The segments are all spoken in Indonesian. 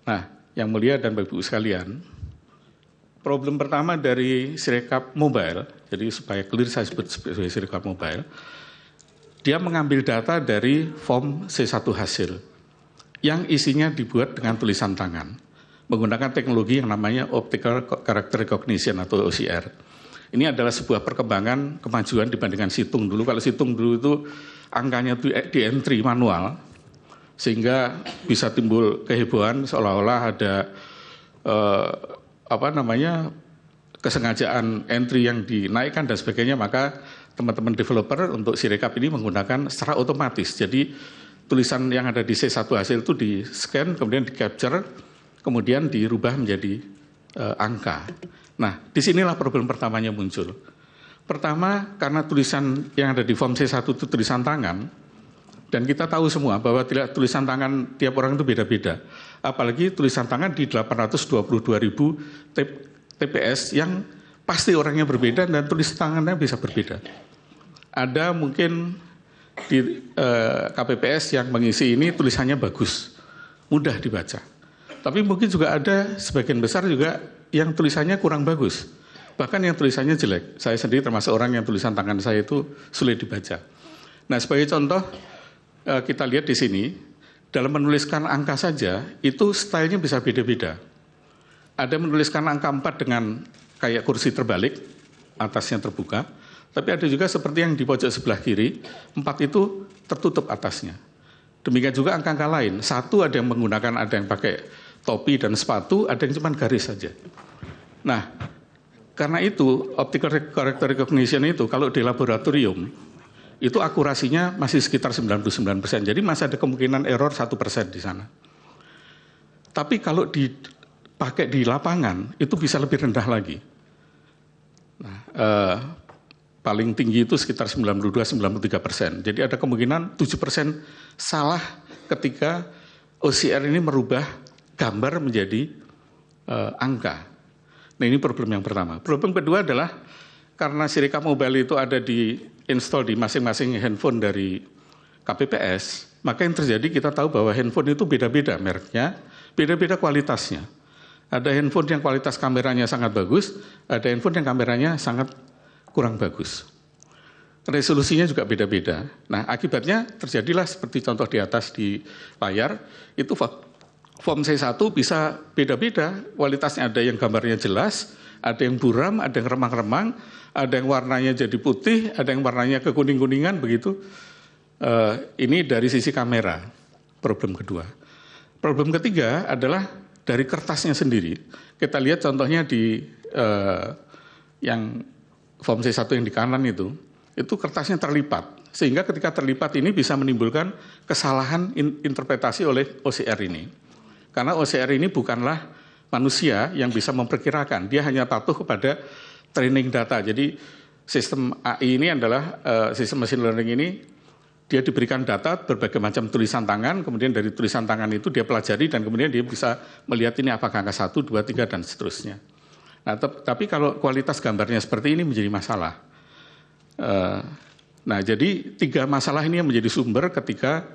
Nah, yang mulia dan Bapak Ibu sekalian, problem pertama dari Sirekap Mobile, jadi supaya clear saya sebut sebagai Sirekap Mobile, dia mengambil data dari form C1 hasil yang isinya dibuat dengan tulisan tangan menggunakan teknologi yang namanya Optical Character Recognition atau OCR. Ini adalah sebuah perkembangan kemajuan dibandingkan situng dulu. Kalau situng dulu itu angkanya di entry manual, sehingga bisa timbul kehebohan seolah-olah ada kesengajaan entry yang dinaikkan dan sebagainya. Maka teman-teman developer untuk Sirekap ini menggunakan secara otomatis. Jadi tulisan yang ada di C1 hasil itu di-scan, kemudian di-capture, kemudian dirubah menjadi angka. Nah, disinilah problem pertamanya muncul. Pertama, karena tulisan yang ada di form C1 itu tulisan tangan, dan kita tahu semua bahwa tulisan tangan tiap orang itu beda-beda. Apalagi tulisan tangan di 822.000 TPS yang pasti orangnya berbeda dan tulisan tangannya bisa berbeda. Ada mungkin di KPPS yang mengisi ini tulisannya bagus, mudah dibaca. Tapi mungkin juga ada sebagian besar juga yang tulisannya kurang bagus. Bahkan yang tulisannya jelek. Saya sendiri termasuk orang yang tulisan tangan saya itu sulit dibaca. Nah, sebagai contoh kita lihat di sini, dalam menuliskan angka saja itu stylenya bisa beda-beda. Ada menuliskan angka 4 dengan kayak kursi terbalik, atasnya terbuka. Tapi ada juga seperti yang di pojok sebelah kiri, 4 itu tertutup atasnya. Demikian juga angka-angka lain. 1 ada yang menggunakan, ada yang pakai topi dan sepatu, ada yang cuma garis saja. Nah, karena itu optical character recognition itu kalau di laboratorium itu akurasinya masih sekitar 99%. Jadi masih ada kemungkinan error 1% di sana. Tapi kalau dipakai di lapangan itu bisa lebih rendah lagi. Nah, paling tinggi itu sekitar 92-93%. Jadi ada kemungkinan 7% salah ketika OCR ini merubah gambar menjadi angka. Nah, ini problem yang pertama. Problem kedua adalah karena Sirekap Mobile itu ada di install di masing-masing handphone dari KPPS, maka yang terjadi kita tahu bahwa handphone itu beda-beda mereknya, beda-beda kualitasnya. Ada handphone yang kualitas kameranya sangat bagus, ada handphone yang kameranya sangat kurang bagus. Resolusinya juga beda-beda. Nah, akibatnya terjadilah seperti contoh di atas di layar, itu form C1 bisa beda-beda, kualitasnya ada yang gambarnya jelas, ada yang buram, ada yang remang-remang, ada yang warnanya jadi putih, ada yang warnanya kekuning-kuningan begitu. Ini dari sisi kamera, problem kedua. Problem ketiga adalah dari kertasnya sendiri. Kita lihat contohnya di yang form C1 yang di kanan itu kertasnya terlipat. Sehingga ketika terlipat ini bisa menimbulkan kesalahan interpretasi oleh OCR ini. Karena OCR ini bukanlah manusia yang bisa memperkirakan, dia hanya patuh kepada training data. Jadi sistem AI ini adalah sistem machine learning ini, dia diberikan data berbagai macam tulisan tangan, kemudian dari tulisan tangan itu dia pelajari dan kemudian dia bisa melihat ini apakah angka 1, 2, 3 dan seterusnya. Nah, tapi kalau kualitas gambarnya seperti ini menjadi masalah. Nah, jadi 3 masalah ini yang menjadi sumber ketika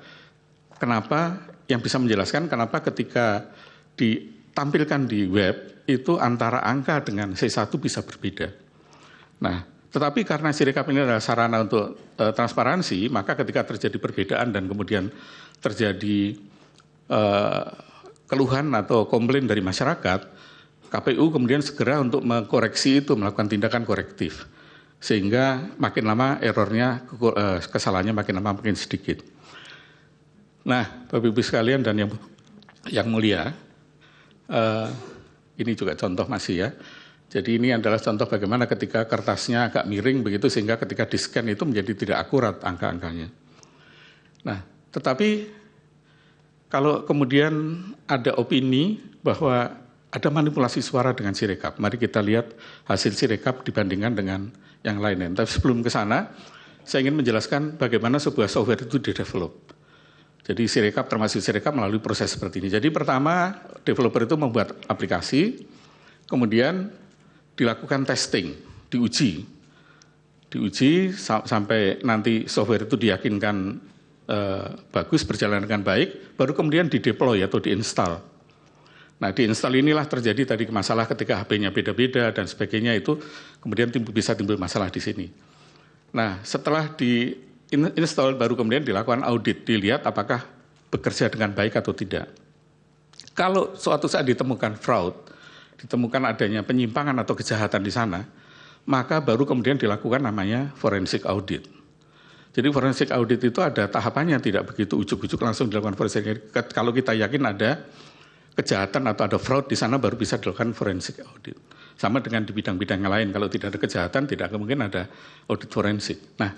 kenapa yang bisa menjelaskan kenapa ketika ditampilkan di web itu antara angka dengan C1 bisa berbeda. Nah, tetapi karena Sirekap ini adalah sarana untuk transparansi, maka ketika terjadi perbedaan dan kemudian terjadi keluhan atau komplain dari masyarakat, KPU kemudian segera untuk mengkoreksi itu, melakukan tindakan korektif. Sehingga makin lama errornya, kesalahannya makin lama makin sedikit. Nah, Bapak Ibu sekalian dan yang mulia, ini juga contoh masih ya. Jadi ini adalah contoh bagaimana ketika kertasnya agak miring begitu sehingga ketika di-scan itu menjadi tidak akurat angka-angkanya. Nah, tetapi kalau kemudian ada opini bahwa ada manipulasi suara dengan Sirekap, mari kita lihat hasil Sirekap dibandingkan dengan yang lain. Tapi sebelum ke sana, saya ingin menjelaskan bagaimana sebuah software itu di-develop. Jadi Sirekap termasuk Sirekap melalui proses seperti ini. Jadi pertama developer itu membuat aplikasi, kemudian dilakukan testing, diuji sampai nanti software itu diyakinkan bagus, berjalan dengan baik, baru kemudian dideploy atau diinstal. Nah, di install inilah terjadi tadi masalah ketika HP-nya beda-beda dan sebagainya, itu kemudian bisa timbul masalah di sini. Nah, setelah di install baru kemudian dilakukan audit, dilihat apakah bekerja dengan baik atau tidak. Kalau suatu saat ditemukan fraud, ditemukan adanya penyimpangan atau kejahatan di sana, maka baru kemudian dilakukan namanya forensic audit. Jadi forensic audit itu ada tahapannya, tidak begitu ujuk-ujuk langsung dilakukan forensic audit. Kalau kita yakin ada kejahatan atau ada fraud di sana baru bisa dilakukan forensic audit. Sama dengan di bidang-bidang yang lain, kalau tidak ada kejahatan tidak mungkin ada audit forensik. Nah,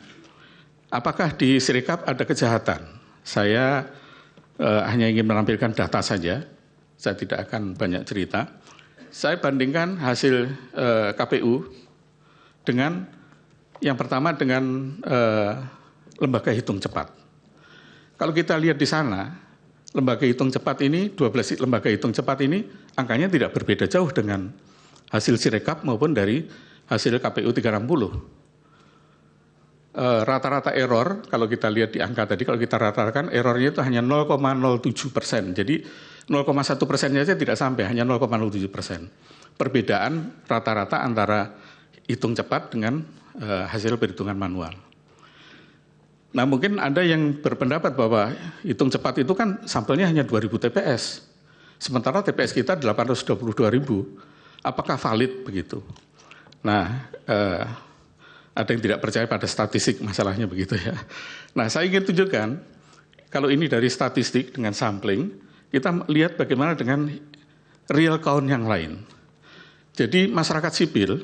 apakah di Sirekap ada kejahatan? Saya hanya ingin menampilkan data saja, saya tidak akan banyak cerita. Saya bandingkan hasil KPU dengan yang pertama dengan lembaga hitung cepat. Kalau kita lihat di sana, lembaga hitung cepat ini, 12 lembaga hitung cepat ini, angkanya tidak berbeda jauh dengan hasil Sirekap maupun dari hasil KPU 360. Rata-rata error, kalau kita lihat di angka tadi, kalau kita ratakan errornya itu hanya 0,07%. Jadi 0,1%-nya saja tidak sampai, hanya 0,07%. Perbedaan rata-rata antara hitung cepat dengan hasil perhitungan manual. Nah, mungkin ada yang berpendapat bahwa hitung cepat itu kan sampelnya hanya 2.000 TPS. Sementara TPS kita 822.000. Apakah valid begitu? Nah, ada yang tidak percaya pada statistik, masalahnya begitu ya. Nah, saya ingin tunjukkan, kalau ini dari statistik dengan sampling, kita lihat bagaimana dengan real count yang lain. Jadi masyarakat sipil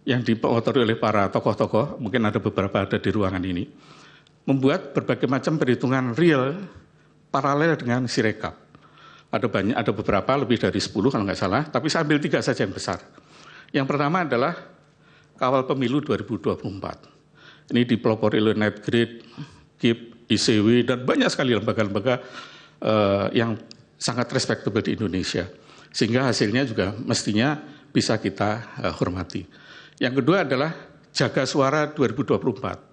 yang dimotori oleh para tokoh-tokoh, mungkin ada beberapa ada di ruangan ini, membuat berbagai macam perhitungan real paralel dengan Sirekap. Ada beberapa, lebih dari 10 kalau nggak salah, tapi saya ambil 3 saja yang besar. Yang pertama adalah kawal pemilu 2024. Ini dipelopori oleh Netgrid, KIP, ICW, dan banyak sekali lembaga-lembaga yang sangat respectable di Indonesia. Sehingga hasilnya juga mestinya bisa kita hormati. Yang kedua adalah Jaga Suara 2024.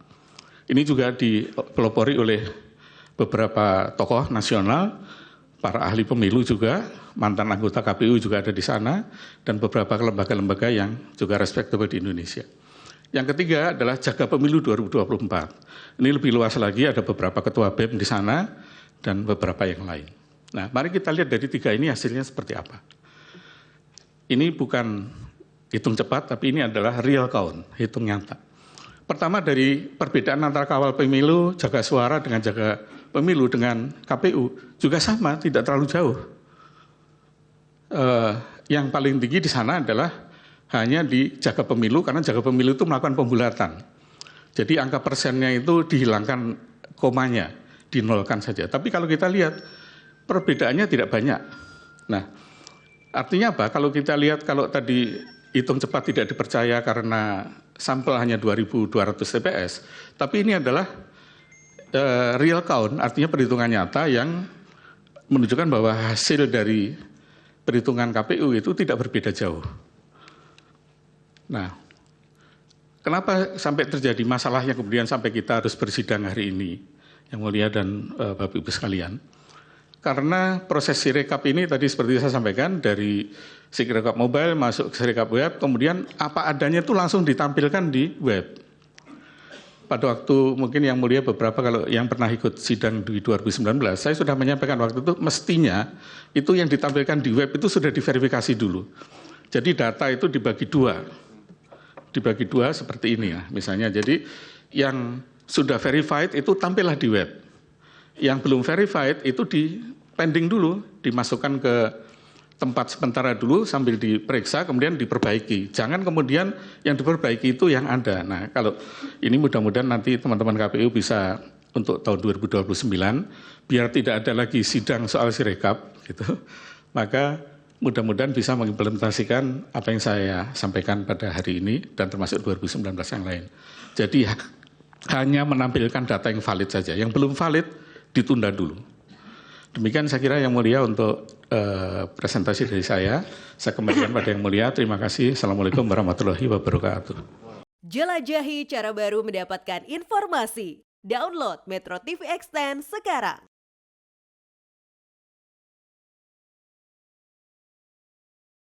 Ini juga dipelopori oleh beberapa tokoh nasional, para ahli pemilu juga, mantan anggota KPU juga ada di sana, dan beberapa lembaga-lembaga yang juga respectable di Indonesia. Yang ketiga adalah Jaga Pemilu 2024. Ini lebih luas lagi, ada beberapa ketua BEM di sana, dan beberapa yang lain. Nah, mari kita lihat dari 3 ini hasilnya seperti apa. Ini bukan hitung cepat, tapi ini adalah real count, hitung nyata. Pertama dari perbedaan antara kawal pemilu, Jaga Suara dengan Jaga Pemilu dengan KPU juga sama, tidak terlalu jauh. Yang paling tinggi di sana adalah hanya di Jaga Pemilu, karena Jaga Pemilu itu melakukan pembulatan. Jadi angka persennya itu dihilangkan komanya, dinolkan saja. Tapi kalau kita lihat perbedaannya tidak banyak. Nah, artinya apa? Kalau kita lihat, kalau tadi hitung cepat tidak dipercaya karena sampel hanya 2.200 TPS, tapi ini adalah real count, artinya perhitungan nyata yang menunjukkan bahwa hasil dari perhitungan KPU itu tidak berbeda jauh. Nah, kenapa sampai terjadi masalahnya kemudian sampai kita harus bersidang hari ini, Yang Mulia dan Bapak Ibu sekalian? Karena proses Sirekap ini tadi seperti saya sampaikan, dari Sirekap mobile masuk ke Sirekap web, kemudian apa adanya itu langsung ditampilkan di web. Pada waktu mungkin Yang Mulia beberapa kalau yang pernah ikut sidang di 2019, saya sudah menyampaikan waktu itu mestinya itu yang ditampilkan di web itu sudah diverifikasi dulu. Jadi data itu dibagi dua seperti ini ya misalnya. Jadi yang sudah verified itu tampillah di web. Yang belum verified itu di pending dulu, dimasukkan ke tempat sementara dulu sambil diperiksa, kemudian diperbaiki. Jangan kemudian yang diperbaiki itu yang ada. Nah, kalau ini mudah-mudahan nanti teman-teman KPU bisa untuk tahun 2029, biar tidak ada lagi sidang soal Sirekap, gitu. Maka mudah-mudahan bisa mengimplementasikan apa yang saya sampaikan pada hari ini dan termasuk 2019 yang lain. Jadi hanya menampilkan data yang valid saja. Yang belum valid ditunda dulu. Demikian saya kira Yang Mulia untuk presentasi dari saya. Saya kembalikan pada Yang Mulia. Terima kasih. Assalamualaikum warahmatullahi wabarakatuh. Jelajahi cara baru mendapatkan informasi. Download Metro TV Extend sekarang.